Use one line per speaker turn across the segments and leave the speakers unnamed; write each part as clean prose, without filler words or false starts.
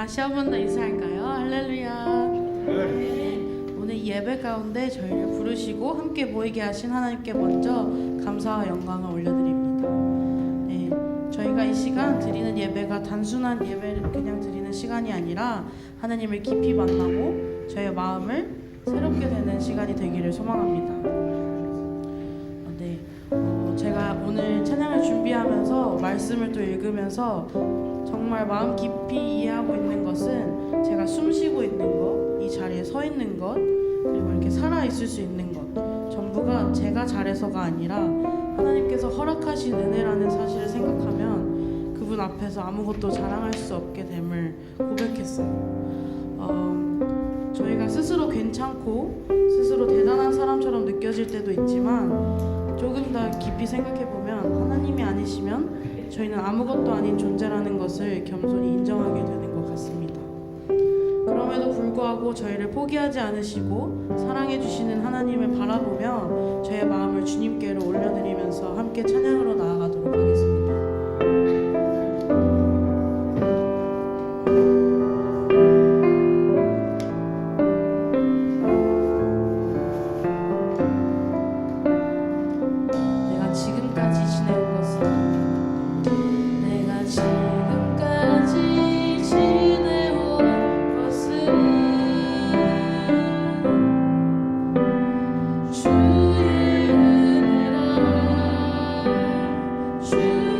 다시 한 번 더 인사할까요? 할렐루야. 네, 오늘 이 예배 가운데 저희를 부르시고 함께 모이게 하신 하나님께 먼저 감사와 영광을 올려드립니다. 네, 저희가 이 시간 드리는 예배가 단순한 예배를 그냥 드리는 시간이 아니라 하나님을 깊이 만나고 저의 마음을 새롭게 되는 시간이 되기를 소망합니다. 제가 오늘 찬양을 준비하면서 말씀을 또 읽으면서 정말 마음 깊이 이해하고 있는 것은 제가 숨 쉬고 있는 것, 이 자리에 서 있는 것, 그리고 이렇게 살아있을 수 있는 것 전부가 제가 잘해서가 아니라 하나님께서 허락하신 은혜라는 사실을 생각하면 그분 앞에서 아무것도 자랑할 수 없게 됨을 고백했어요. 저희가 스스로 괜찮고 스스로 대단한 사람처럼 느껴질 때도 있지만 조금 더 깊이 생각해보면 하나님이 아니시면 저희는 아무것도 아닌 존재라는 것을 겸손히 인정하게 되는 것 같습니다. 그럼에도 불구하고 저희를 포기하지 않으시고 사랑해주시는 하나님을 바라보며 저의 마음을 주님께로 올려드리면서 함께 찬양으로 나아가도록 하겠습니다.
주의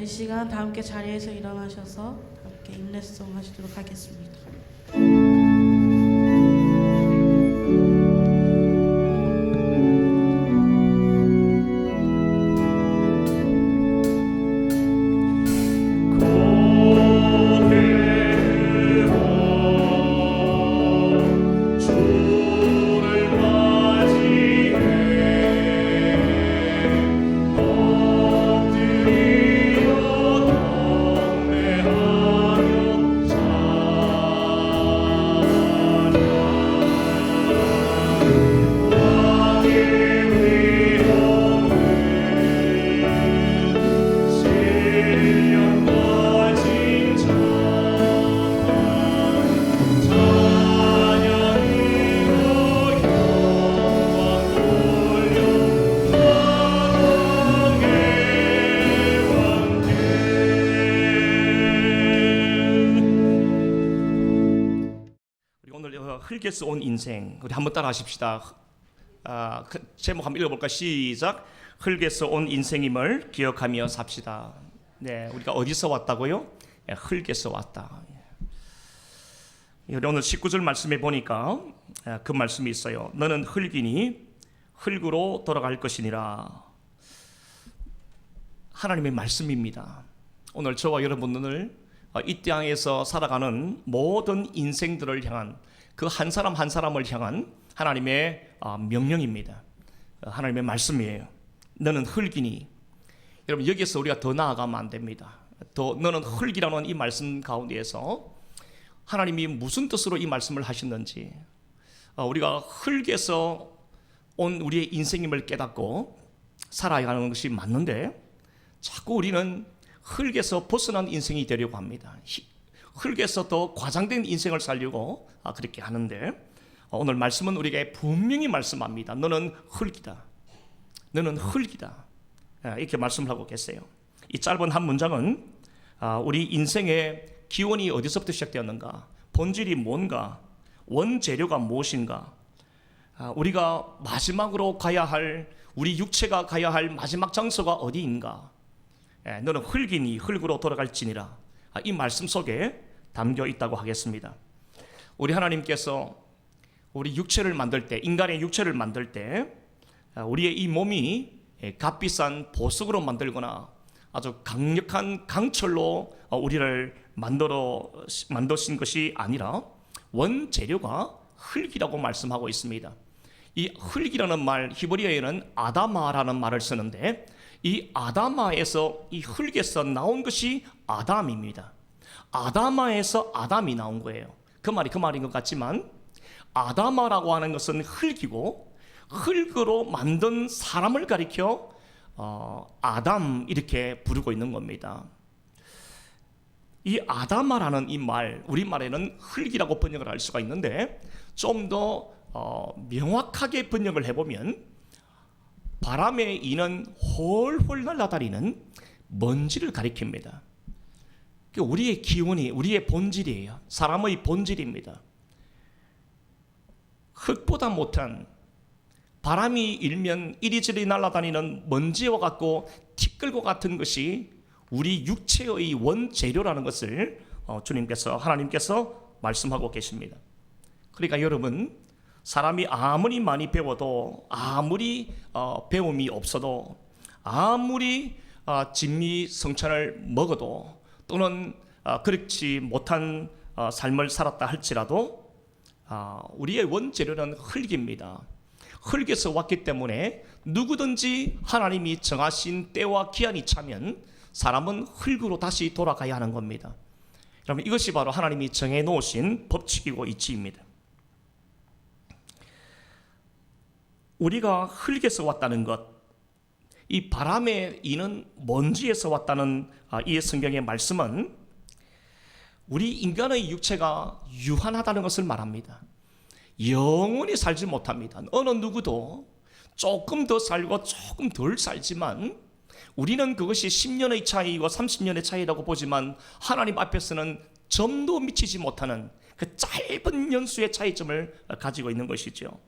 시간 다 함께 자리에서 일어나셔서 함께 인내송 하시도록 하겠습니다.
흙에서 온 인생, 우리 한번 따라 하십시다. 제목 한번 읽어볼까? 시작. 흙에서 온 인생임을 기억하며 삽시다. 네, 우리가 어디서 왔다고요? 흙에서 왔다. 오늘 19절 말씀에 보니까 그 말씀이 있어요. 너는 흙이니 흙으로 돌아갈 것이니라. 하나님의 말씀입니다. 오늘 저와 여러분들 이 땅에서 살아가는 모든 인생들을 향한 그 한 사람 한 사람을 향한 하나님의 명령입니다. 하나님의 말씀이에요. 너는 흙이니. 여러분, 여기서 우리가 더 나아가면 안 됩니다. 너는 흙이라는 이 말씀 가운데에서 하나님이 무슨 뜻으로 이 말씀을 하셨는지, 우리가 흙에서 온 우리의 인생임을 깨닫고 살아가는 것이 맞는데 자꾸 우리는 흙에서 벗어난 인생이 되려고 합니다. 흙에서 더 과장된 인생을 살려고 그렇게 하는데 오늘 말씀은 우리에게 분명히 말씀합니다. 너는 흙이다. 너는 흙이다. 이렇게 말씀을 하고 계세요. 이 짧은 한 문장은 우리 인생의 기원이 어디서부터 시작되었는가, 본질이 뭔가, 원재료가 무엇인가, 우리가 마지막으로 가야 할, 우리 육체가 가야 할 마지막 장소가 어디인가, 너는 흙이니 흙으로 돌아갈지니라, 이 말씀 속에 담겨 있다고 하겠습니다. 우리 하나님께서 우리 육체를 만들 때, 인간의 육체를 만들 때 우리의 이 몸이 값비싼 보석으로 만들거나 아주 강력한 강철로 우리를 만드신 것이 아니라 원재료가 흙이라고 말씀하고 있습니다. 이 흙이라는 말, 히브리어에는 아다마라는 말을 쓰는데 이 아다마에서, 이 흙에서 나온 것이 아담입니다. 아다마에서 아담이 나온 거예요. 그 말이 그 말인 것 같지만 아다마라고 하는 것은 흙이고 흙으로 만든 사람을 가리켜 아담 이렇게 부르고 있는 겁니다. 이 아다마라는 이 말, 우리말에는 흙이라고 번역을 할 수가 있는데 좀 더 명확하게 번역을 해보면 바람에 이는 홀홀 날아다니는 먼지를 가리킵니다. 우리의 기운이, 우리의 본질이에요. 사람의 본질입니다. 흙보다 못한, 바람이 일면 이리저리 날아다니는 먼지와 같고 티끌과 같은 것이 우리 육체의 원재료라는 것을 주님께서, 하나님께서 말씀하고 계십니다. 그러니까 여러분, 사람이 아무리 많이 배워도, 아무리 배움이 없어도, 아무리 진미 성찬을 먹어도, 또는 그렇지 못한 삶을 살았다 할지라도 우리의 원재료는 흙입니다. 흙에서 왔기 때문에 누구든지 하나님이 정하신 때와 기한이 차면 사람은 흙으로 다시 돌아가야 하는 겁니다. 여러분, 이것이 바로 하나님이 정해 놓으신 법칙이고 이치입니다. 우리가 흙에서 왔다는 것, 이 바람에 이는 먼지에서 왔다는 이 성경의 말씀은 우리 인간의 육체가 유한하다는 것을 말합니다. 영원히 살지 못합니다. 어느 누구도 조금 더 살고 조금 덜 살지만 우리는 그것이 10년의 차이고 30년의 차이라고 보지만 하나님 앞에서는 점도 미치지 못하는 그 짧은 연수의 차이점을 가지고 있는 것이죠.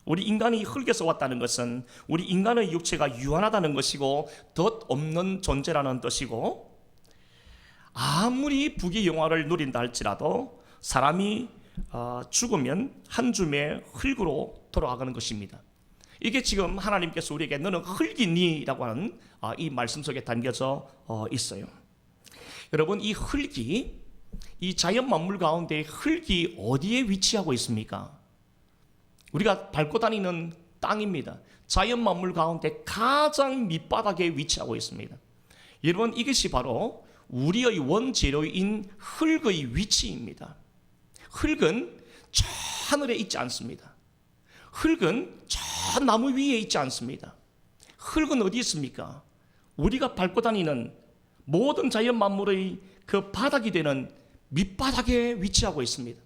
우리 인간이 흙에서 왔다는 것은 우리 인간의 육체가 유한하다는 것이고 덧없는 존재라는 뜻이고, 아무리 부귀 영화를 누린다 할지라도 사람이 죽으면 한 줌의 흙으로 돌아가는 것입니다. 이게 지금 하나님께서 우리에게 너는 흙이니 라고 하는 이 말씀 속에 담겨져 있어요. 여러분, 이 흙이, 이 자연 만물 가운데 흙이 어디에 위치하고 있습니까? 우리가 밟고 다니는 땅입니다. 자연 만물 가운데 가장 밑바닥에 위치하고 있습니다. 여러분, 이것이 바로 우리의 원재료인 흙의 위치입니다. 흙은 저 하늘에 있지 않습니다. 흙은 저 나무 위에 있지 않습니다. 흙은 어디 있습니까? 우리가 밟고 다니는 모든 자연 만물의 그 바닥이 되는 밑바닥에 위치하고 있습니다.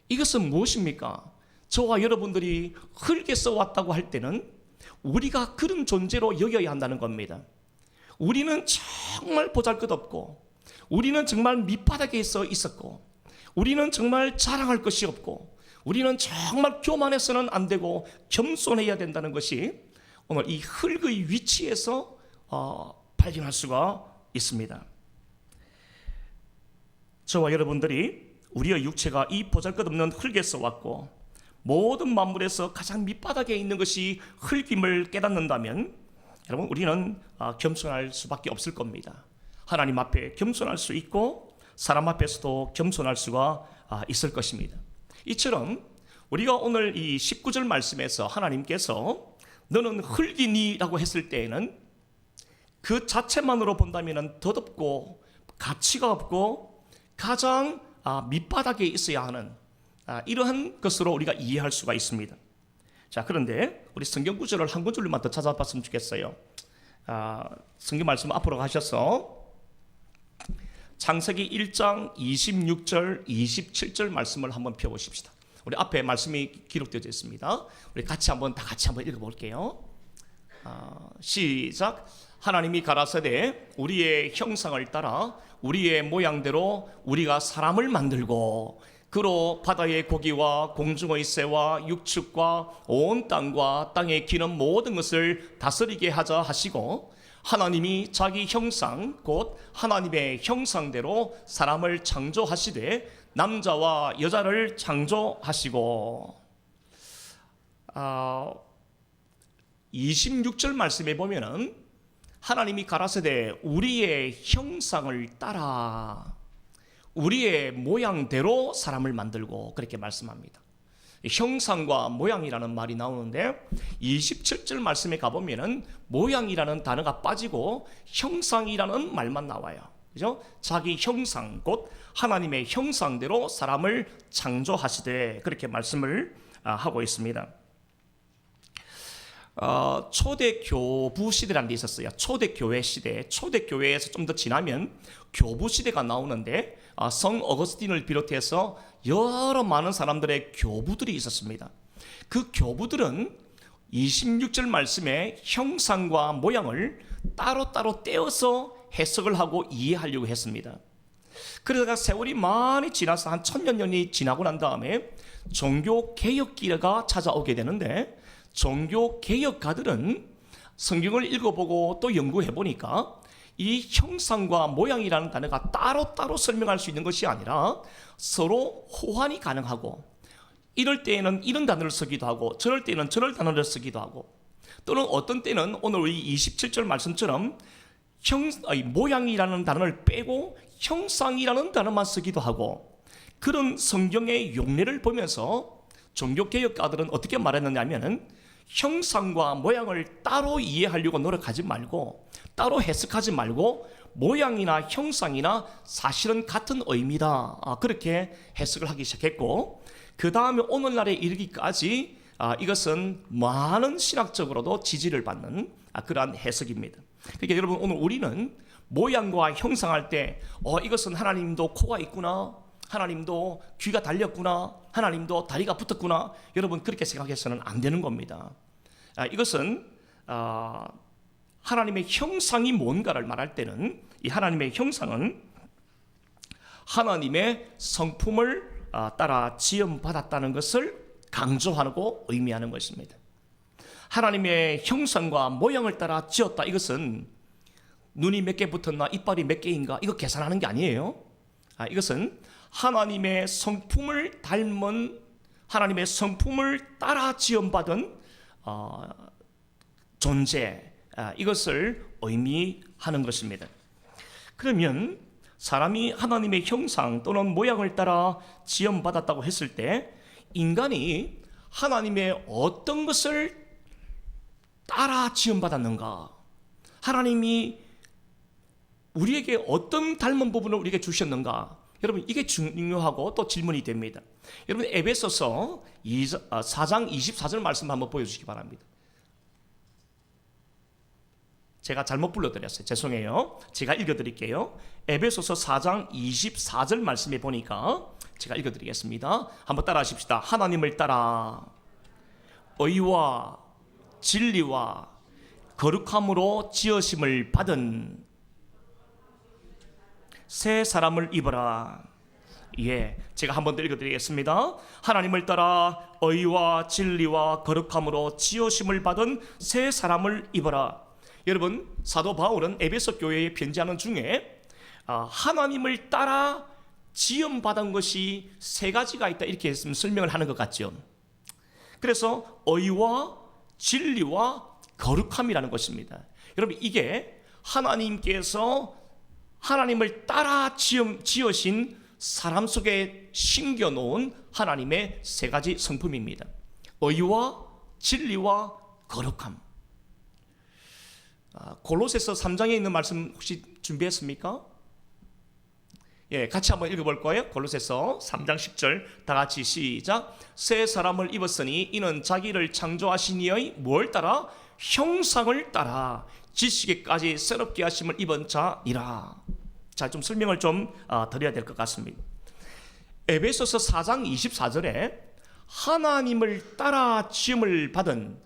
이것은 무엇입니까? 저와 여러분들이 흙에서 왔다고 할 때는 우리가 그런 존재로 여겨야 한다는 겁니다. 우리는 정말 보잘것없고, 우리는 정말 밑바닥에 있었고, 우리는 정말 자랑할 것이 없고, 우리는 정말 교만해서는 안 되고 겸손해야 된다는 것이 오늘 이 흙의 위치에서 발견할 수가 있습니다. 저와 여러분들이 우리의 육체가 이 보잘것없는 흙에서 왔고 모든 만물에서 가장 밑바닥에 있는 것이 흙임을 깨닫는다면 여러분, 우리는 겸손할 수밖에 없을 겁니다. 하나님 앞에 겸손할 수 있고 사람 앞에서도 겸손할 수가 있을 것입니다. 이처럼 우리가 오늘 이 19절 말씀에서 하나님께서 너는 흙이니 라고 했을 때에는 그 자체만으로 본다면 덧없고 가치가 없고 가장 밑바닥에 있어야 하는 이러한 것으로 우리가 이해할 수가 있습니다. 자, 그런데 우리 성경 구절을 한 구절만 더 찾아봤으면 좋겠어요. 성경 말씀 앞으로 가셔서 창세기 1장 26절 27절 말씀을 한번 펴보십시다. 우리 앞에 말씀이 기록되어 있습니다. 우리 다 같이 한번 읽어볼게요. 시작. 하나님이 가라사대 우리의 형상을 따라 우리의 모양대로 우리가 사람을 만들고 그로 바다의 고기와 공중의 새와 육축과 온 땅과 땅에 기는 모든 것을 다스리게 하자 하시고, 하나님이 자기 형상 곧 하나님의 형상대로 사람을 창조하시되 남자와 여자를 창조하시고. 26절 말씀에 보면은 하나님이 가라사대 우리의 형상을 따라 우리의 모양대로 사람을 만들고 그렇게 말씀합니다. 형상과 모양이라는 말이 나오는데 27절 말씀에 가보면은 모양이라는 단어가 빠지고 형상이라는 말만 나와요. 그죠? 자기 형상 곧 하나님의 형상대로 사람을 창조하시되 그렇게 말씀을 하고 있습니다. 초대교부 시대라는 게 있었어요. 초대교회 시대. 초대교회에서 좀 더 지나면 교부 시대가 나오는데 성 어거스틴을 비롯해서 여러 많은 사람들의 교부들이 있었습니다. 그 교부들은 26절 말씀에 형상과 모양을 따로따로 떼어서 해석을 하고 이해하려고 했습니다. 그러다가 세월이 많이 지나서 한 1000년이 지나고 난 다음에 종교개혁기가 찾아오게 되는데, 종교개혁가들은 성경을 읽어보고 또 연구해보니까 이 형상과 모양이라는 단어가 따로따로 설명할 수 있는 것이 아니라 서로 호환이 가능하고, 이럴 때에는 이런 단어를 쓰기도 하고 저럴 때는 저럴 단어를 쓰기도 하고, 또는 어떤 때는 오늘 우리 27절 말씀처럼 모양이라는 단어를 빼고 형상이라는 단어만 쓰기도 하고, 그런 성경의 용례를 보면서 종교개혁가들은 어떻게 말했느냐면은 형상과 모양을 따로 이해하려고 노력하지 말고, 따로 해석하지 말고 모양이나 형상이나 사실은 같은 의미다, 그렇게 해석을 하기 시작했고, 그 다음에 오늘날에 이르기까지 이것은 많은 신학적으로도 지지를 받는 그러한 해석입니다. 그러니까 여러분, 오늘 우리는 모양과 형상할 때 이것은 하나님도 코가 있구나, 하나님도 귀가 달렸구나, 하나님도 다리가 붙었구나, 여러분 그렇게 생각해서는 안 되는 겁니다. 이것은 하나님의 형상이 뭔가를 말할 때는 이 하나님의 형상은 하나님의 성품을 따라 지음받았다는 것을 강조하고 의미하는 것입니다. 하나님의 형상과 모양을 따라 지었다, 이것은 눈이 몇 개 붙었나 이빨이 몇 개인가 이거 계산하는 게 아니에요. 이것은 하나님의 성품을 닮은, 하나님의 성품을 따라 지음받은 존재, 이것을 의미하는 것입니다. 그러면 사람이 하나님의 형상 또는 모양을 따라 지음받았다고 했을 때 인간이 하나님의 어떤 것을 따라 지음받았는가, 하나님이 우리에게 어떤 닮은 부분을 우리에게 주셨는가, 여러분 이게 중요하고 또 질문이 됩니다. 여러분 에베소서 4장 24절 말씀 한번 보여주시기 바랍니다. 제가 잘못 불러드렸어요. 죄송해요. 제가 읽어드릴게요. 에베소서 4장 24절 말씀에 보니까 제가 읽어드리겠습니다. 한번 따라 하십시다. 하나님을 따라 의와 진리와 거룩함으로 지으심을 받은 새 사람을 입어라. 예, 제가 한 번 더 읽어드리겠습니다. 하나님을 따라 의와 진리와 거룩함으로 지으심을 받은 새 사람을 입어라. 여러분, 사도 바울은 에베소 교회에 편지하는 중에 하나님을 따라 지음받은 것이 세 가지가 있다, 이렇게 설명을 하는 것 같죠. 그래서 의와 진리와 거룩함이라는 것입니다. 여러분, 이게 하나님께서 하나님을 따라 지으신 사람 속에 심겨놓은 하나님의 세 가지 성품입니다. 의와 진리와 거룩함. 골로새서 3장에 있는 말씀 혹시 준비했습니까? 같이 한번 읽어볼 거예요. 골로새서 3장 10절 다 같이 시작. 새 사람을 입었으니 이는 자기를 창조하신 이의 뭘 따라? 형상을 따라 지식에까지 새롭게 하심을 입은 자니라. 자, 좀 설명을 좀 드려야 될 것 같습니다. 에베소서 4장 24절에 하나님을 따라 지음을 받은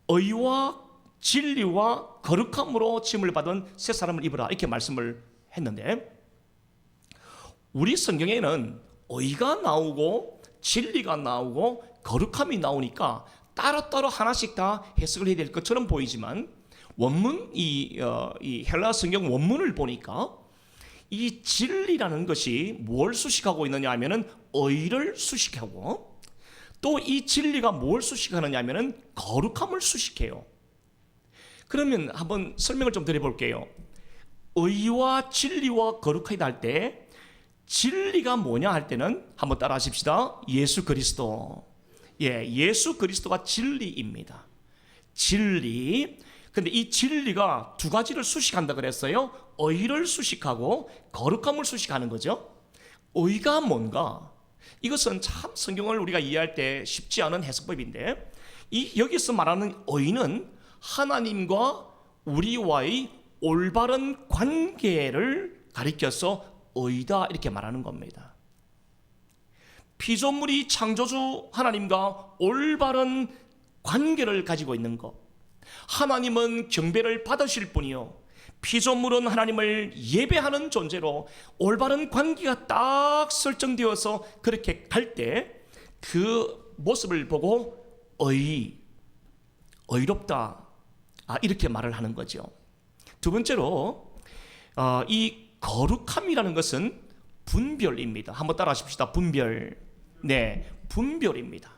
의와 진리와 거룩함으로 지음을 받은 새 사람을 입으라 이렇게 말씀을 했는데, 우리 성경에는 의가 나오고 진리가 나오고 거룩함이 나오니까 따로따로 하나씩 다 해석을 해야 될 것처럼 보이지만, 원문 이 헬라 성경 원문을 보니까 이 진리라는 것이 뭘 수식하고 있느냐 하면은 의를 수식하고, 또 이 진리가 뭘 수식하느냐 하면은 거룩함을 수식해요. 그러면 한번 설명을 좀 드려볼게요. 의와 진리와 거룩하다 할 때 진리가 뭐냐 할 때는 한번 따라 하십시다. 예수 그리스도. 예수 그리스도가 진리입니다. 진리. 근데 이 진리가 두 가지를 수식한다 그랬어요. 의를 수식하고 거룩함을 수식하는 거죠. 의가 뭔가? 이것은 참 성경을 우리가 이해할 때 쉽지 않은 해석법인데, 여기서 말하는 의는 하나님과 우리와의 올바른 관계를 가리켜서 의다 이렇게 말하는 겁니다. 피조물이 창조주 하나님과 올바른 관계를 가지고 있는 것, 하나님은 경배를 받으실 분이요 피조물은 하나님을 예배하는 존재로 올바른 관계가 딱 설정되어서 그렇게 갈 때 그 모습을 보고 의롭다 이렇게 말을 하는 거죠. 두 번째로 이 거룩함이라는 것은 분별입니다. 한번 따라 하십시다. 분별. 분별입니다.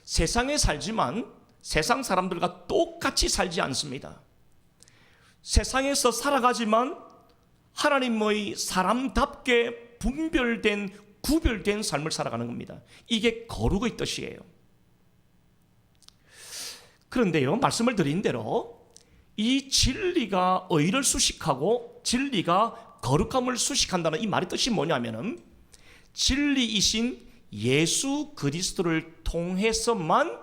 세상에 살지만 세상 사람들과 똑같이 살지 않습니다. 세상에서 살아가지만 하나님의 사람답게 분별된, 구별된 삶을 살아가는 겁니다. 이게 거룩의 뜻이에요. 그런데요, 말씀을 드린 대로 이 진리가 의를 수식하고 진리가 거룩함을 수식한다는 이 말의 뜻이 뭐냐면은, 진리이신 예수 그리스도를 통해서만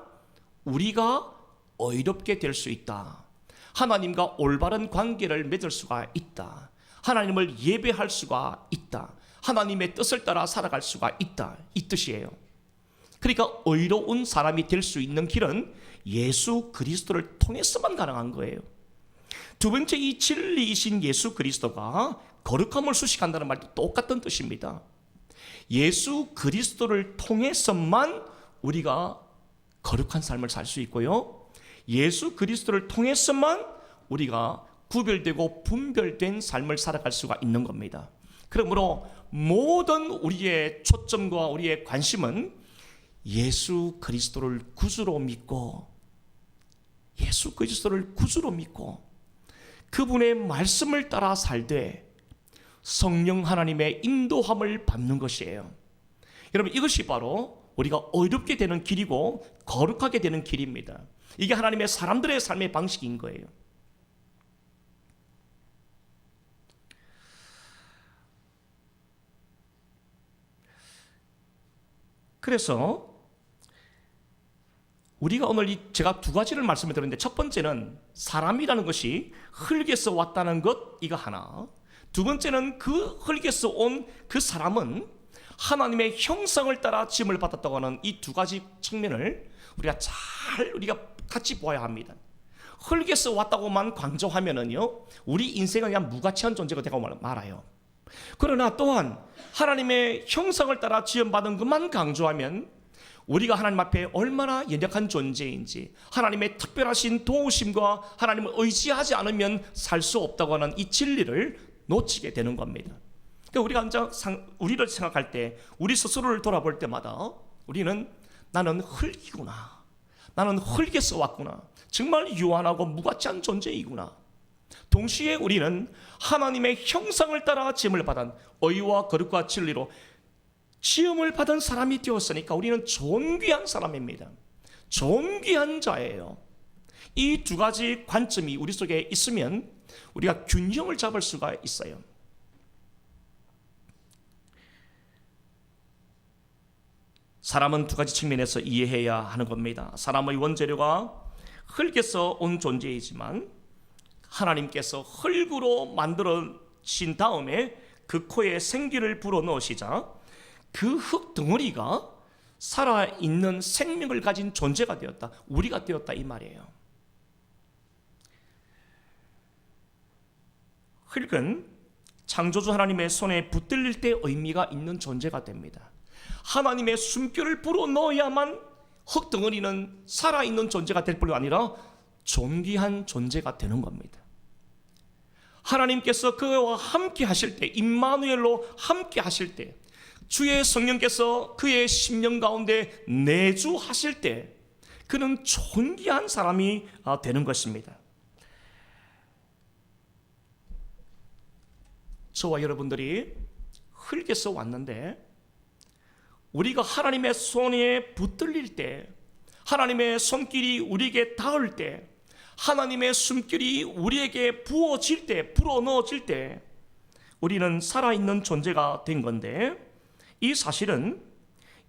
우리가 의롭게 될 수 있다. 하나님과 올바른 관계를 맺을 수가 있다. 하나님을 예배할 수가 있다. 하나님의 뜻을 따라 살아갈 수가 있다. 이 뜻이에요. 그러니까 의로운 사람이 될 수 있는 길은 예수 그리스도를 통해서만 가능한 거예요. 두 번째, 이 진리이신 예수 그리스도가 거룩함을 수식한다는 말도 똑같은 뜻입니다. 예수 그리스도를 통해서만 우리가 거룩한 삶을 살 수 있고요, 예수 그리스도를 통해서만 우리가 구별되고 분별된 삶을 살아갈 수가 있는 겁니다. 그러므로 모든 우리의 초점과 우리의 관심은 예수 그리스도를 구주로 믿고, 예수 그리스도를 구주로 믿고 그분의 말씀을 따라 살되 성령 하나님의 인도함을 받는 것이에요. 여러분, 이것이 바로 우리가 의롭게 되는 길이고 거룩하게 되는 길입니다. 이게 하나님의 사람들의 삶의 방식인 거예요. 그래서 우리가 오늘 제가 두 가지를 말씀을 드렸는데, 첫 번째는 사람이라는 것이 흙에서 왔다는 것, 이거 하나. 두 번째는 그 흙에서 온 그 사람은 하나님의 형상을 따라 지음을 받았다고 하는 이 두 가지 측면을 우리가 같이 보아야 합니다. 흙에서 왔다고만 강조하면은요, 우리 인생은 그냥 무가치한 존재가 되고 말아요. 그러나 또한 하나님의 형상을 따라 지음받은 것만 강조하면 우리가 하나님 앞에 얼마나 연약한 존재인지, 하나님의 특별하신 도우심과 하나님을 의지하지 않으면 살 수 없다고 하는 이 진리를 놓치게 되는 겁니다. 그러니까 우리를 생각할 때, 우리 스스로를 돌아볼 때마다 우리는 나는 흙이구나, 나는 흙에서 왔구나, 정말 유한하고 무가치한 존재이구나. 동시에 우리는 하나님의 형상을 따라 지음을 받은 의와 거룩과 진리로 지음을 받은 사람이 되었으니까 우리는 존귀한 사람입니다. 존귀한 자예요. 이 두 가지 관점이 우리 속에 있으면 우리가 균형을 잡을 수가 있어요. 사람은 두 가지 측면에서 이해해야 하는 겁니다. 사람의 원재료가 흙에서 온 존재이지만 하나님께서 흙으로 만들어진 다음에 그 코에 생기를 불어넣으시자 그 흙 덩어리가 살아있는 생명을 가진 존재가 되었다. 우리가 되었다 이 말이에요. 흙은 창조주 하나님의 손에 붙들릴 때 의미가 있는 존재가 됩니다. 하나님의 숨결을 불어넣어야만 흙 덩어리는 살아있는 존재가 될 뿐이 아니라 존귀한 존재가 되는 겁니다. 하나님께서 그와 함께 하실 때, 임마누엘로 함께 하실 때, 주의 성령께서 그의 심령 가운데 내주하실 때 그는 존귀한 사람이 되는 것입니다. 저와 여러분들이 흙에서 왔는데 우리가 하나님의 손에 붙들릴 때, 하나님의 손길이 우리에게 닿을 때, 하나님의 숨결이 우리에게 부어질 때, 불어넣어질 때 우리는 살아있는 존재가 된 건데, 이 사실은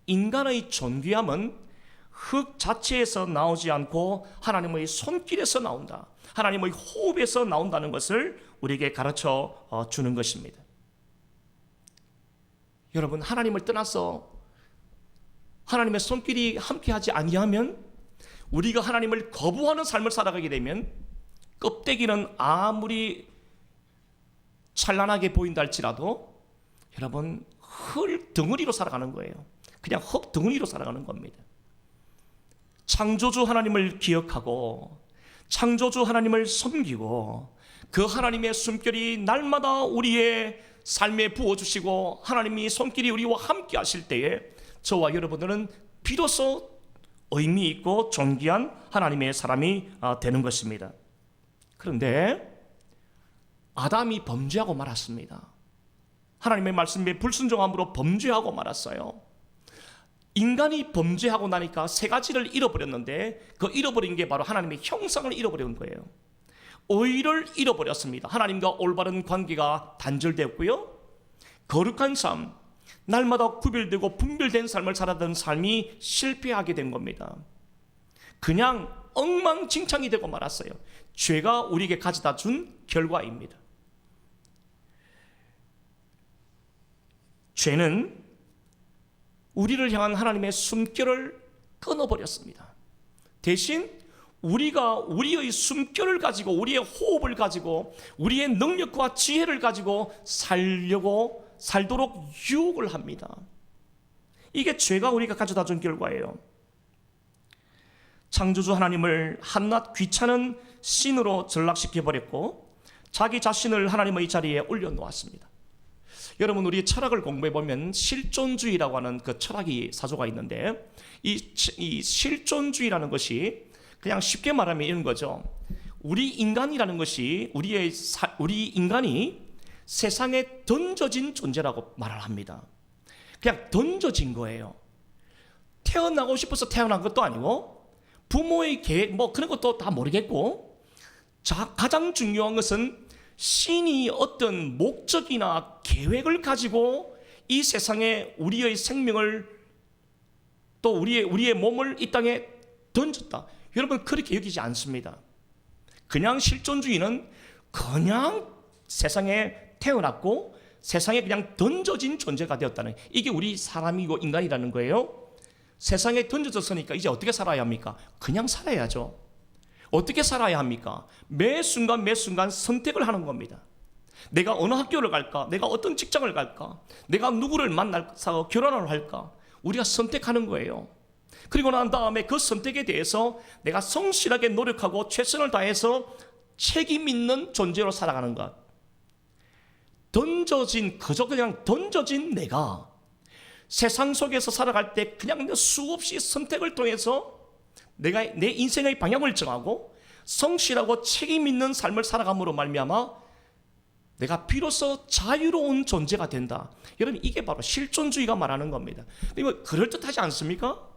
인간의 존귀함은 흙 자체에서 나오지 않고 하나님의 손길에서 나온다, 하나님의 호흡에서 나온다는 것을 우리에게 가르쳐 주는 것입니다. 여러분, 하나님을 떠나서 하나님의 손길이 함께하지 아니하면, 우리가 하나님을 거부하는 삶을 살아가게 되면 껍데기는 아무리 찬란하게 보인다 할지라도 여러분 흙 덩어리로 살아가는 거예요. 그냥 흙 덩어리로 살아가는 겁니다. 창조주 하나님을 기억하고 창조주 하나님을 섬기고 그 하나님의 숨결이 날마다 우리의 삶에 부어주시고 하나님이 손길이 우리와 함께 하실 때에 저와 여러분들은 비로소 의미 있고 존귀한 하나님의 사람이 되는 것입니다. 그런데 아담이 범죄하고 말았습니다. 하나님의 말씀에 불순종함으로 범죄하고 말았어요. 인간이 범죄하고 나니까 세 가지를 잃어버렸는데 그 잃어버린 게 바로 하나님의 형상을 잃어버린 거예요. 의를 잃어버렸습니다. 하나님과 올바른 관계가 단절되었고요. 거룩한 삶, 날마다 구별되고 분별된 삶을 살아던 삶이 실패하게 된 겁니다. 그냥 엉망진창이 되고 말았어요. 죄가 우리에게 가져다 준 결과입니다. 죄는 우리를 향한 하나님의 숨결을 끊어버렸습니다. 대신 우리가 우리의 숨결을 가지고, 우리의 호흡을 가지고, 우리의 능력과 지혜를 가지고 살도록 유혹을 합니다. 이게 죄가 우리가 가져다 준 결과예요. 창조주 하나님을 한낱 귀찮은 신으로 전락시켜버렸고 자기 자신을 하나님의 자리에 올려놓았습니다. 여러분, 우리 철학을 공부해보면 실존주의라고 하는 그 철학이 사조가 있는데 이 실존주의라는 것이 그냥 쉽게 말하면 이런 거죠. 우리 인간이라는 것이 우리 인간이 세상에 던져진 존재라고 말을 합니다. 그냥 던져진 거예요. 태어나고 싶어서 태어난 것도 아니고 부모의 계획 그런 것도 다 모르겠고, 가장 중요한 것은 신이 어떤 목적이나 계획을 가지고 이 세상에 우리의 생명을 또 우리의 몸을 이 땅에 던졌다. 여러분, 그렇게 여기지 않습니다. 그냥 실존주의는 그냥 세상에 태어났고 세상에 그냥 던져진 존재가 되었다는, 이게 우리 사람이고 인간이라는 거예요. 세상에 던져졌으니까 이제 어떻게 살아야 합니까? 그냥 살아야죠. 어떻게 살아야 합니까? 매 순간 선택을 하는 겁니다. 내가 어느 학교를 갈까? 내가 어떤 직장을 갈까? 내가 누구를 만나서 결혼을 할까? 우리가 선택하는 거예요. 그리고 난 다음에 그 선택에 대해서 내가 성실하게 노력하고 최선을 다해서 책임 있는 존재로 살아가는 것. 그저 그냥 던져진 내가 세상 속에서 살아갈 때 그냥 수없이 선택을 통해서 내가 내 인생의 방향을 정하고 성실하고 책임 있는 삶을 살아감으로 말미암아 내가 비로소 자유로운 존재가 된다. 여러분, 이게 바로 실존주의가 말하는 겁니다. 이거 그럴듯하지 않습니까?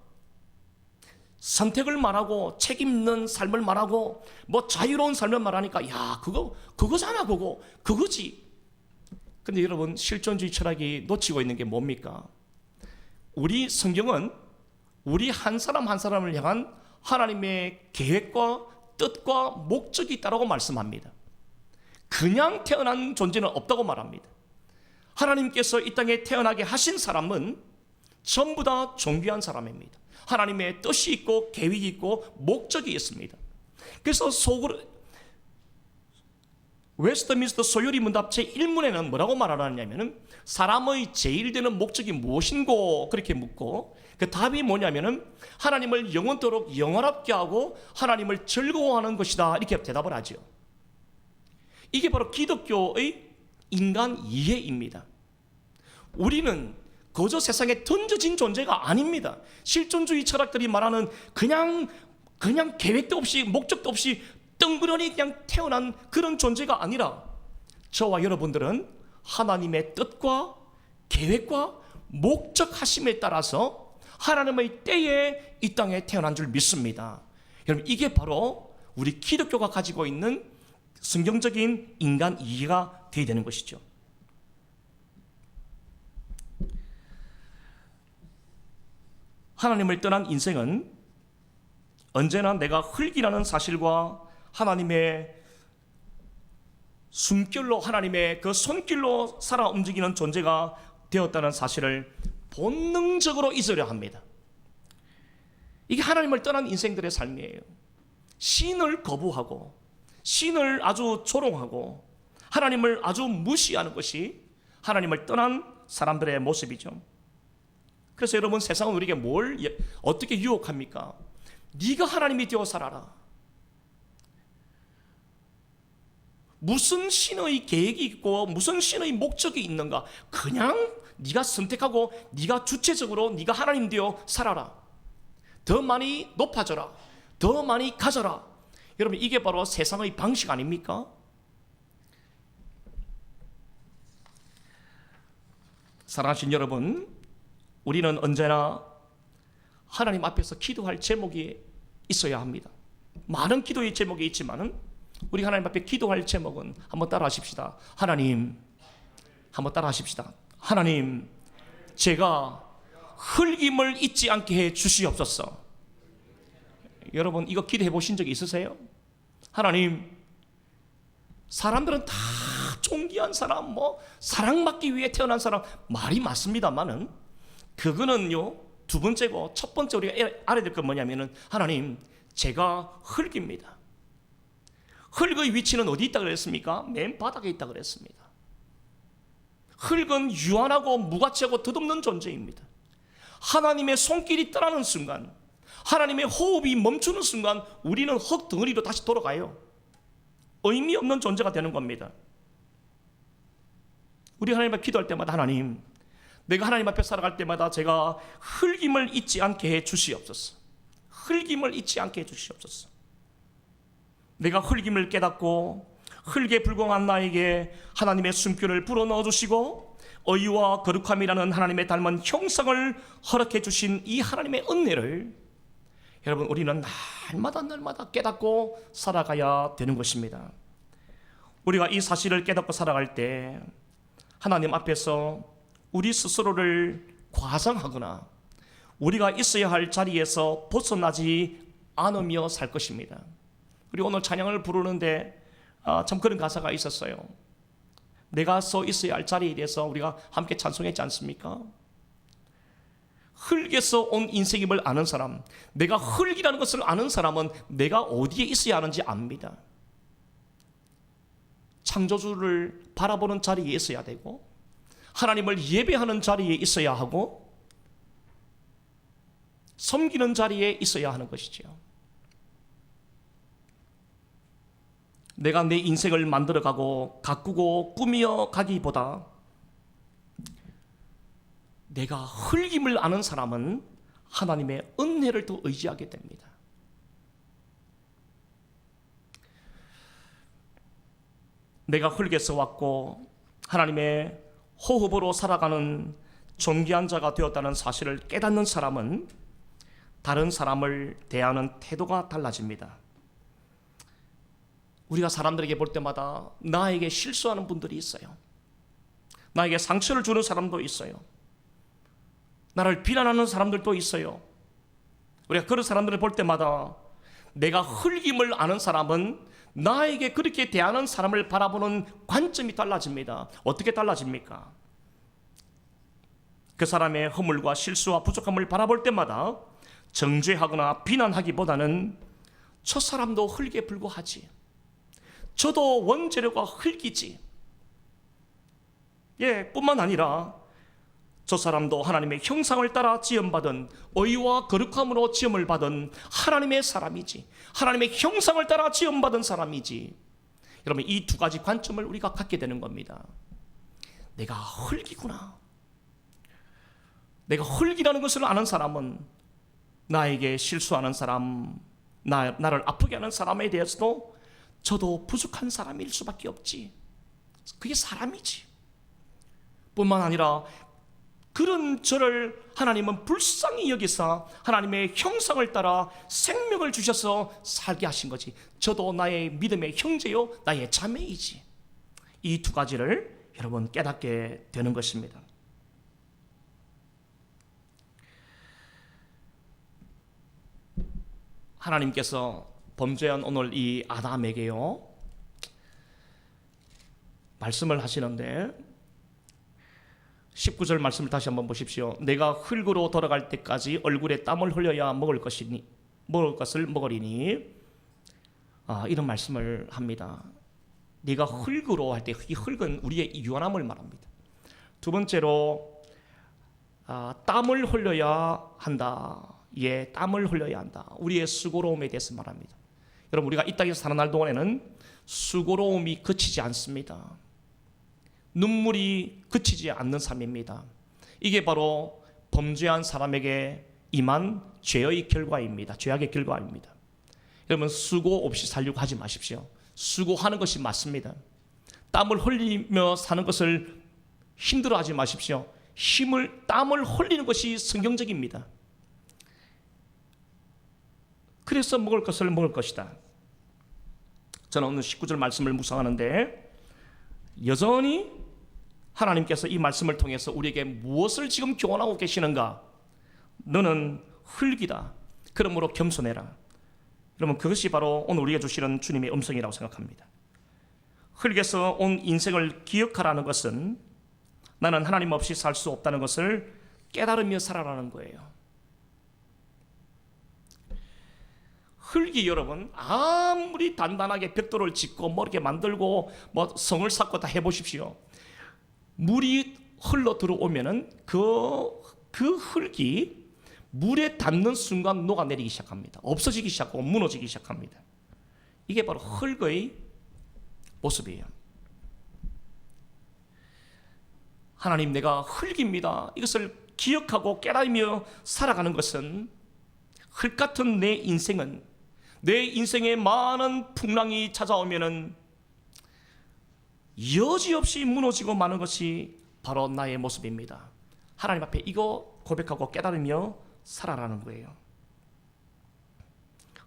선택을 말하고 책임 있는 삶을 말하고 자유로운 삶을 말하니까 야, 그거잖아. 그거지. 근데 여러분, 실존주의 철학이 놓치고 있는 게 뭡니까? 우리 성경은 우리 한 사람 한 사람을 향한 하나님의 계획과 뜻과 목적이 있다고 말씀합니다. 그냥 태어난 존재는 없다고 말합니다. 하나님께서 이 땅에 태어나게 하신 사람은 전부 다 존귀한 사람입니다. 하나님의 뜻이 있고 계획이 있고 목적이 있습니다. 그래서 웨스트민스터 소요리 문답 제1문에는 뭐라고 말하느냐면은 사람의 제일 되는 목적이 무엇인고 그렇게 묻고 그 답이 뭐냐면은 하나님을 영원토록 영원하게 하고 하나님을 즐거워하는 것이다 이렇게 대답을 하죠. 이게 바로 기독교의 인간 이해입니다. 우리는 거저 세상에 던져진 존재가 아닙니다. 실존주의 철학들이 말하는 그냥 계획도 없이 목적도 없이 덩그러니 그냥 태어난 그런 존재가 아니라 저와 여러분들은 하나님의 뜻과 계획과 목적하심에 따라서 하나님의 때에 이 땅에 태어난 줄 믿습니다. 여러분 이게 바로 우리 기독교가 가지고 있는 성경적인 인간 이해가 되어야 되는 것이죠. 하나님을 떠난 인생은 언제나 내가 흙이라는 사실과 하나님의 숨결로 하나님의 그 손길로 살아 움직이는 존재가 되었다는 사실을 본능적으로 잊으려 합니다. 이게 하나님을 떠난 인생들의 삶이에요. 신을 거부하고 신을 아주 조롱하고 하나님을 아주 무시하는 것이 하나님을 떠난 사람들의 모습이죠. 그래서 여러분 세상은 우리에게 어떻게 유혹합니까? 네가 하나님이 되어 살아라. 무슨 신의 계획이 있고 무슨 신의 목적이 있는가? 그냥 네가 선택하고 네가 주체적으로 네가 하나님 되어 살아라. 더 많이 높아져라. 더 많이 가져라. 여러분 이게 바로 세상의 방식 아닙니까? 사랑하신 여러분, 우리는 언제나 하나님 앞에서 기도할 제목이 있어야 합니다. 많은 기도의 제목이 있지만은 우리 하나님 앞에 기도할 제목은 한번 따라 하십시다. 하나님, 한번 따라 하십시다. 하나님, 제가 흙임을 잊지 않게 해 주시옵소서. 여러분 이거 기도해 보신 적이 있으세요? 하나님, 사람들은 다 존귀한 사람, 사랑받기 위해 태어난 사람 말이 맞습니다만은 그거는요 두 번째고 첫 번째 우리가 알아야 될 건 뭐냐면은 하나님, 제가 흙입니다. 흙의 위치는 어디 있다 그랬습니까? 맨 바닥에 있다 그랬습니다. 흙은 유한하고 무가치하고 덧없는 존재입니다. 하나님의 손길이 떠나는 순간, 하나님의 호흡이 멈추는 순간 우리는 흙 덩어리로 다시 돌아가요. 의미 없는 존재가 되는 겁니다. 우리 하나님 앞에 기도할 때마다 하나님, 내가 하나님 앞에 살아갈 때마다 제가 흙임을 잊지 않게 해 주시옵소서. 흙임을 잊지 않게 해 주시옵소서. 내가 흙임을 깨닫고 흙에 불과한 나에게 하나님의 숨결을 불어넣어 주시고 의와 거룩함이라는 하나님의 닮은 형상을 허락해 주신 이 하나님의 은혜를 여러분 우리는 날마다 깨닫고 살아가야 되는 것입니다. 우리가 이 사실을 깨닫고 살아갈 때 하나님 앞에서 우리 스스로를 과장하거나 우리가 있어야 할 자리에서 벗어나지 않으며 살 것입니다. 우리 오늘 찬양을 부르는데 참 그런 가사가 있었어요. 내가 서 있어야 할 자리에 대해서 우리가 함께 찬송했지 않습니까? 흙에서 온 인생임을 아는 사람, 내가 흙이라는 것을 아는 사람은 내가 어디에 있어야 하는지 압니다. 창조주를 바라보는 자리에 있어야 되고 하나님을 예배하는 자리에 있어야 하고 섬기는 자리에 있어야 하는 것이죠. 내가 내 인생을 만들어가고 가꾸고 꾸미어 가기보다 내가 흙임을 아는 사람은 하나님의 은혜를 더 의지하게 됩니다. 내가 흙에서 왔고 하나님의 호흡으로 살아가는 존귀한 자가 되었다는 사실을 깨닫는 사람은 다른 사람을 대하는 태도가 달라집니다. 우리가 사람들에게 볼 때마다 나에게 실수하는 분들이 있어요. 나에게 상처를 주는 사람도 있어요. 나를 비난하는 사람들도 있어요. 우리가 그런 사람들을 볼 때마다 내가 흙임을 아는 사람은 나에게 그렇게 대하는 사람을 바라보는 관점이 달라집니다. 어떻게 달라집니까? 그 사람의 허물과 실수와 부족함을 바라볼 때마다 정죄하거나 비난하기보다는 저 사람도 흙에 불과하지, 저도 원재료가 흙이지, 뿐만 아니라 저 사람도 하나님의 형상을 따라 지음받은 의와 거룩함으로 지음을 받은 하나님의 사람이지, 하나님의 형상을 따라 지음받은 사람이지. 여러분, 이 두 가지 관점을 우리가 갖게 되는 겁니다. 내가 흙이구나. 내가 흙이라는 것을 아는 사람은 나에게 실수하는 사람, 나를 아프게 하는 사람에 대해서도 저도 부족한 사람일 수밖에 없지, 그게 사람이지. 뿐만 아니라 그런 저를 하나님은 불쌍히 여기사 하나님의 형상을 따라 생명을 주셔서 살게 하신 거지. 저도 나의 믿음의 형제요 나의 자매이지. 이 두 가지를 여러분 깨닫게 되는 것입니다. 하나님께서 범죄한 오늘 이 아담에게요 말씀을 하시는데 19절 말씀을 다시 한번 보십시오. 내가 흙으로 돌아갈 때까지 얼굴에 땀을 흘려야 먹을 것을 먹으리니, 이런 말씀을 합니다. 네가 흙으로 할 때 이 흙은 우리의 유한함을 말합니다. 두 번째로 땀을 흘려야 한다. 땀을 흘려야 한다. 우리의 수고로움에 대해서 말합니다. 여러분, 우리가 이 땅에서 사는 날 동안에는 수고로움이 그치지 않습니다. 눈물이 그치지 않는 삶입니다. 이게 바로 범죄한 사람에게 임한 죄의 결과입니다. 죄악의 결과입니다. 여러분, 수고 없이 살려고 하지 마십시오. 수고하는 것이 맞습니다. 땀을 흘리며 사는 것을 힘들어하지 마십시오. 땀을 흘리는 것이 성경적입니다. 그래서 먹을 것을 먹을 것이다. 저는 오늘 19절 말씀을 묵상하는데 여전히 하나님께서 이 말씀을 통해서 우리에게 무엇을 지금 교훈하고 계시는가? 너는 흙이다. 그러므로 겸손해라. 여러분, 그것이 바로 오늘 우리에게 주시는 주님의 음성이라고 생각합니다. 흙에서 온 인생을 기억하라는 것은 나는 하나님 없이 살 수 없다는 것을 깨달으며 살아라는 거예요. 흙이 여러분 아무리 단단하게 벽돌을 짓고 뭐 이렇게 만들고 뭐 성을 쌓고 다 해보십시오. 물이 흘러 들어오면은 그 흙이 물에 닿는 순간 녹아내리기 시작합니다. 없어지기 시작하고 무너지기 시작합니다. 이게 바로 흙의 모습이에요. 하나님, 내가 흙입니다. 이것을 기억하고 깨달으며 살아가는 것은 흙 같은 내 인생은, 내 인생에 많은 풍랑이 찾아오면은 여지없이 무너지고 마는 것이 바로 나의 모습입니다. 하나님 앞에 이거 고백하고 깨달으며 살아라는 거예요.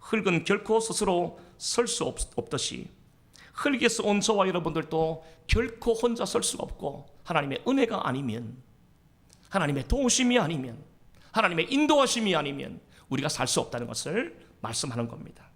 흙은 결코 스스로 설 수 없듯이 흙에서 온 저와 여러분들도 결코 혼자 설 수가 없고, 하나님의 은혜가 아니면, 하나님의 도우심이 아니면, 하나님의 인도하심이 아니면 우리가 살 수 없다는 것을 말씀하는 겁니다.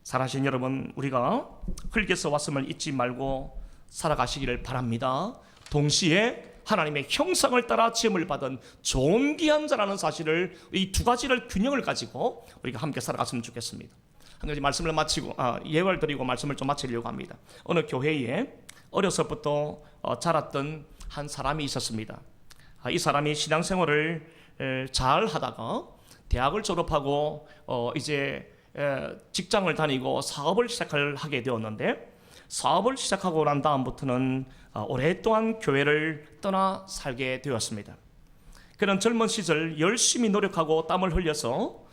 살아신 여러분, 우리가 흙에서 왔음을 잊지 말고 살아가시기를 바랍니다. 동시에 하나님의 형상을 따라 지음을 받은 존귀한 자라는 사실을, 이 두 가지를 균형을 가지고 우리가 함께 살아갔으면 좋겠습니다. 한 가지 말씀을 마치고 예화를 드리고 말씀을 좀 마치려고 합니다. 어느 교회에 어려서부터 자랐던 한 사람이 있었습니다. 이 사람이 신앙생활을 잘 하다가 대학을 졸업하고 이제 직장을 다니고 사업을 하게 되었는데, 사업을 시작하고 난 다음부터는 오랫동안 교회를 떠나 살게 되었습니다. 그런 젊은 시절 열심히 노력하고 땀을 흘려서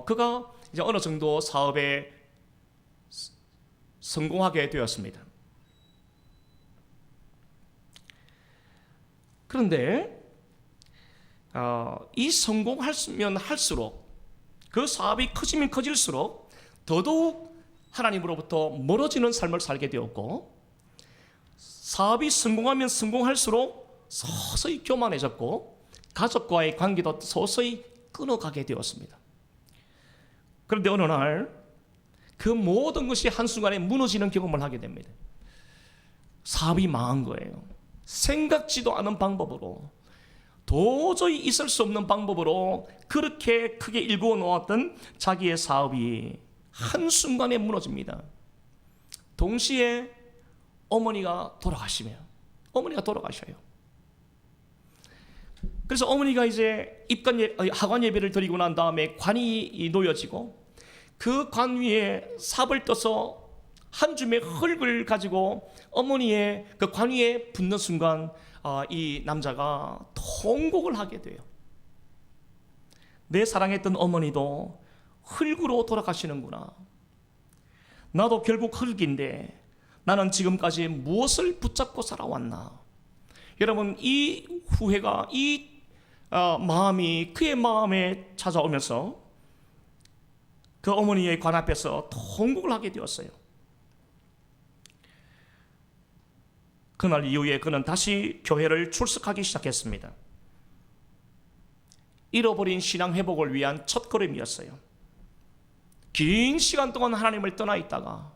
그가 이제 어느 정도 사업에 성공하게 되었습니다. 그런데 이 성공하면 할수록, 그 사업이 커지면 커질수록 더더욱 하나님으로부터 멀어지는 삶을 살게 되었고, 사업이 성공하면 성공할수록 서서히 교만해졌고, 가족과의 관계도 서서히 끊어가게 되었습니다. 그런데 어느 날 그 모든 것이 한순간에 무너지는 경험을 하게 됩니다. 사업이 망한 거예요. 생각지도 않은 방법으로, 도저히 있을 수 없는 방법으로 그렇게 크게 일구어 놓았던 자기의 사업이 한순간에 무너집니다. 동시에 어머니가 돌아가셔요. 그래서 어머니가 이제 하관 예배를 드리고 난 다음에 관이 놓여지고, 그 관 위에 삽을 떠서 한 줌의 흙을 가지고 어머니의 그 관 위에 붓는 순간 이 남자가 통곡을 하게 돼요. 내 사랑했던 어머니도 흙으로 돌아가시는구나. 나도 결국 흙인데 나는 지금까지 무엇을 붙잡고 살아왔나. 여러분, 이 후회가, 이 마음이 그의 마음에 찾아오면서 그 어머니의 관 앞에서 통곡을 하게 되었어요. 그날 이후에 그는 다시 교회를 출석하기 시작했습니다. 잃어버린 신앙 회복을 위한 첫걸음이었어요. 긴 시간 동안 하나님을 떠나 있다가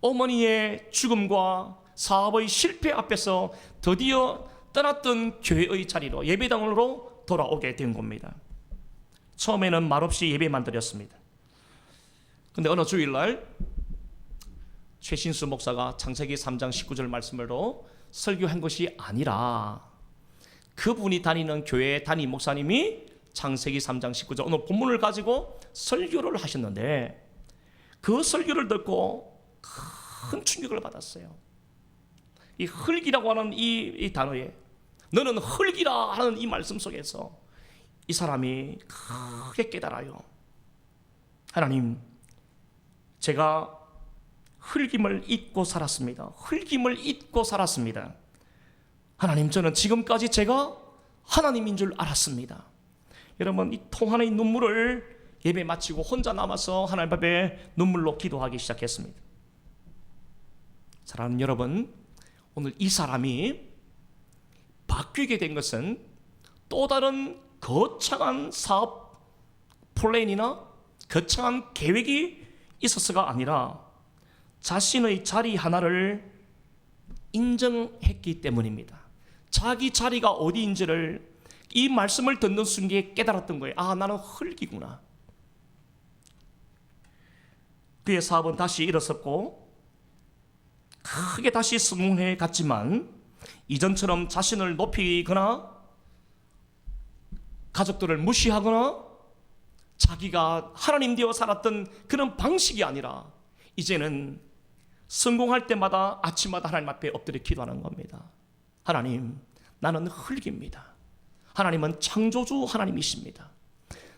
어머니의 죽음과 사업의 실패 앞에서 드디어 떠났던 교회의 자리로, 예배당으로 돌아오게 된 겁니다. 처음에는 말없이 예배만 드렸습니다. 근데 어느 주일날 최신수 목사가 창세기 3장 19절 말씀으로 설교한 것이 아니라 그분이 다니는 교회 담임 목사님이 창세기 3장 19절 오늘 본문을 가지고 설교를 하셨는데, 그 설교를 듣고 큰 충격을 받았어요. 이 흙이라고 하는 이 단어에, 너는 흙이라 하는 이 말씀 속에서 이 사람이 크게 깨달아요. 하나님, 제가 흙임을 잊고 살았습니다. 하나님, 저는 지금까지 제가 하나님인 줄 알았습니다. 여러분, 이 통하는 이 눈물을 예배 마치고 혼자 남아서 하나님 앞에 눈물로 기도하기 시작했습니다. 사랑하는 여러분, 오늘 이 사람이 바뀌게 된 것은 또 다른 거창한 사업 플랜이나 거창한 계획이 있어서가 아니라 자신의 자리 하나를 인정했기 때문입니다. 자기 자리가 어디인지를 이 말씀을 듣는 순간에 깨달았던 거예요. 아, 나는 흙이구나. 그의 사업은 다시 일어섰고 크게 다시 성공해 갔지만, 이전처럼 자신을 높이거나 가족들을 무시하거나 자기가 하나님 되어 살았던 그런 방식이 아니라 이제는 성공할 때마다 아침마다 하나님 앞에 엎드려 기도하는 겁니다. 하나님, 나는 흙입니다. 하나님은 창조주 하나님이십니다.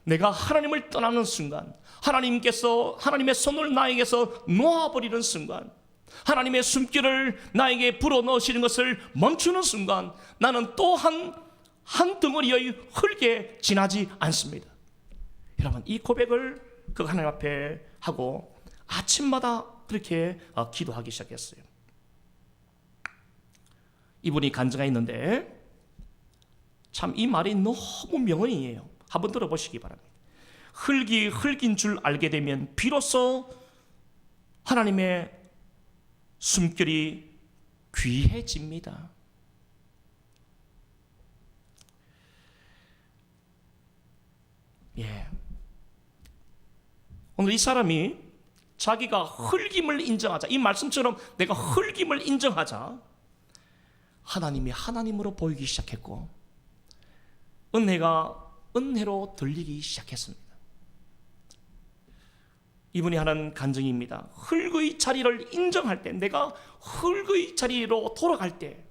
내가 하나님을 떠나는 순간, 하나님께서 하나님의 손을 나에게서 놓아버리는 순간, 하나님의 숨결을 나에게 불어넣으시는 것을 멈추는 순간, 나는 또 한 덩어리의 흙에 지나지 않습니다. 여러분, 이 고백을 그 하나님 앞에 하고 아침마다 그렇게 기도하기 시작했어요. 이분이 간증가 있는데 참 이 말이 너무 명언이에요. 한번 들어보시기 바랍니다. 흙이 흙인 줄 알게 되면 비로소 하나님의 숨결이 귀해집니다. 예. 오늘 이 사람이 자기가 흙임을 인정하자, 이 말씀처럼 내가 흙임을 인정하자 하나님이 하나님으로 보이기 시작했고, 은혜가 은혜로 들리기 시작했습니다. 이분이 하는 간증입니다. 흙의 자리를 인정할 때, 내가 흙의 자리로 돌아갈 때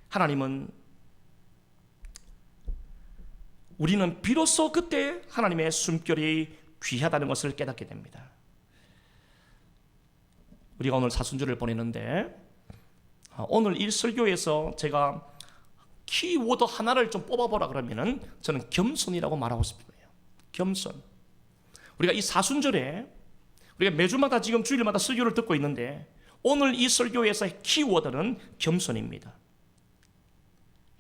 하나님은, 우리는 비로소 그때 하나님의 숨결이 귀하다는 것을 깨닫게 됩니다. 우리가 오늘 사순절을 보내는데 오늘 이 설교에서 제가 키워드 하나를 좀 뽑아보라 그러면은 저는 겸손이라고 말하고 싶어요. 겸손. 우리가 이 사순절에 우리가 매주마다 지금 주일마다 설교를 듣고 있는데 오늘 이 설교에서의 키워드는 겸손입니다.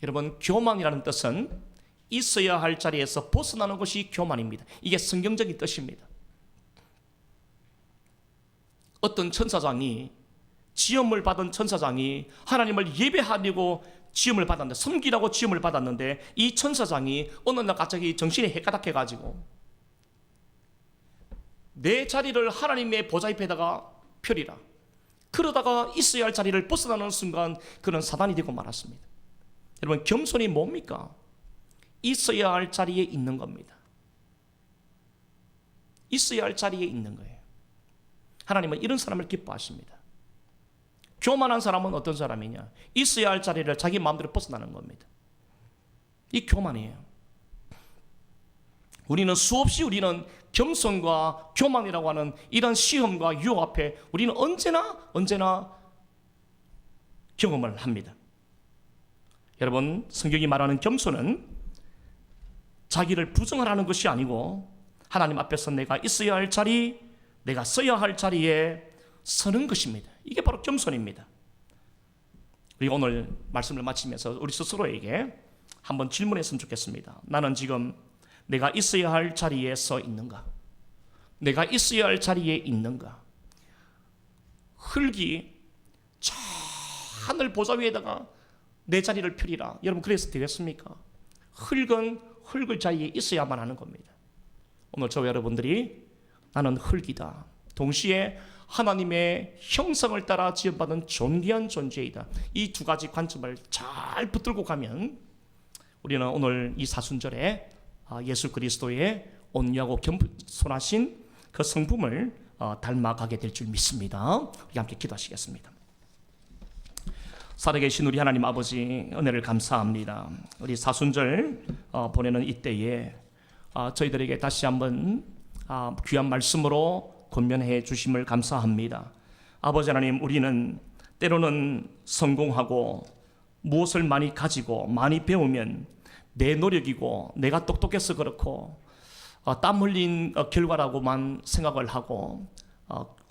여러분, 교만이라는 뜻은 있어야 할 자리에서 벗어나는 것이 교만입니다. 이게 성경적인 뜻입니다. 어떤 천사장이, 지음을 받은 천사장이 하나님을 예배하려고 지음을 받았는데, 섬기라고 지음을 받았는데, 이 천사장이 어느 날 갑자기 정신이 해가닥해가지고 내 자리를 하나님의 보좌 옆에다가 펴리라, 그러다가 있어야 할 자리를 벗어나는 순간 그는 사단이 되고 말았습니다. 여러분, 겸손이 뭡니까? 있어야 할 자리에 있는 겁니다. 있어야 할 자리에 있는 거예요. 하나님은 이런 사람을 기뻐하십니다. 교만한 사람은 어떤 사람이냐? 있어야 할 자리를 자기 마음대로 벗어나는 겁니다. 이 교만이에요. 우리는 수없이 겸손과 교만이라고 하는 이런 시험과 유혹 앞에 우리는 언제나 경험을 합니다. 여러분, 성경이 말하는 겸손은 자기를 부정하라는 것이 아니고 하나님 앞에서 내가 있어야 할 자리, 내가 써야 할 자리에 서는 것입니다. 이게 바로 겸손입니다. 우리가 오늘 말씀을 마치면서 우리 스스로에게 한번 질문했으면 좋겠습니다. 나는 지금 내가 있어야 할 자리에 서 있는가? 내가 있어야 할 자리에 있는가? 흙이 저 하늘 보좌 위에다가 내 자리를 펴리라. 여러분, 그래서 되겠습니까? 흙은 흙의 자리에 있어야만 하는 겁니다. 오늘 저와 여러분들이 나는 흙이다, 동시에 하나님의 형상을 따라 지음받은 존귀한 존재이다, 이 두 가지 관점을 잘 붙들고 가면 우리는 오늘 이 사순절에 예수 그리스도의 온유하고 겸손하신 그 성품을 닮아가게 될 줄 믿습니다. 우리 함께 기도하시겠습니다. 살아계신 우리 하나님 아버지, 은혜를 감사합니다. 우리 사순절 보내는 이때에 저희들에게 다시 한번 귀한 말씀으로 권면해 주심을 감사합니다. 아버지 하나님, 우리는 때로는 성공하고 무엇을 많이 가지고 많이 배우면 내 노력이고 내가 똑똑해서 그렇고 땀 흘린 결과라고만 생각을 하고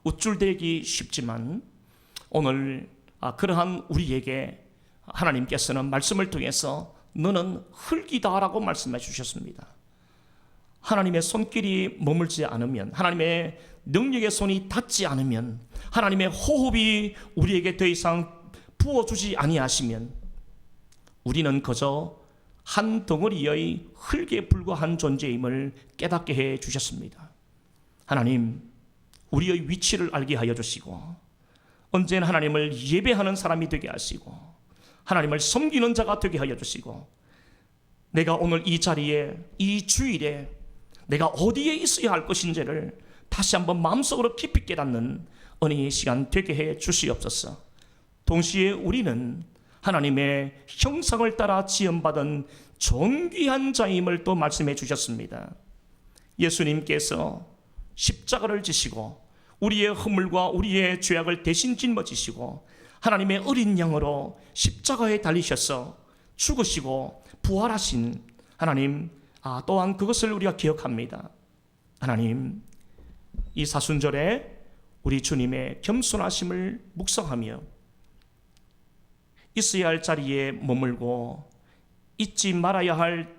우쭐대기 쉽지만, 오늘 그러한 우리에게 하나님께서는 말씀을 통해서 너는 흙이다라고 말씀해 주셨습니다. 하나님의 손길이 머물지 않으면, 하나님의 능력의 손이 닿지 않으면, 하나님의 호흡이 우리에게 더 이상 부어주지 아니하시면 우리는 그저 한 덩어리의 흙에 불과한 존재임을 깨닫게 해 주셨습니다. 하나님, 우리의 위치를 알게 하여 주시고 언제나 하나님을 예배하는 사람이 되게 하시고 하나님을 섬기는 자가 되게 하여 주시고, 내가 오늘 이 자리에, 이 주일에 내가 어디에 있어야 할 것인지를 다시 한번 마음속으로 깊이 깨닫는 은혜의 시간 되게 해 주시옵소서. 동시에 우리는 하나님의 형상을 따라 지음받은 존귀한 자임을 또 말씀해 주셨습니다. 예수님께서 십자가를 지시고 우리의 허물과 우리의 죄악을 대신 짊어지시고 하나님의 어린 양으로 십자가에 달리셔서 죽으시고 부활하신 하나님, 또한 그것을 우리가 기억합니다. 하나님, 이 사순절에 우리 주님의 겸손하심을 묵상하며 있어야 할 자리에 머물고 잊지 말아야 할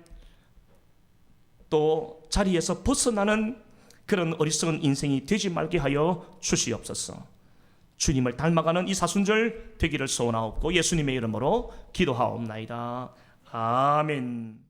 또 자리에서 벗어나는 그런 어리석은 인생이 되지 말게 하여 주시옵소서. 주님을 닮아가는 이 사순절 되기를 소원하옵고 예수님의 이름으로 기도하옵나이다. 아멘.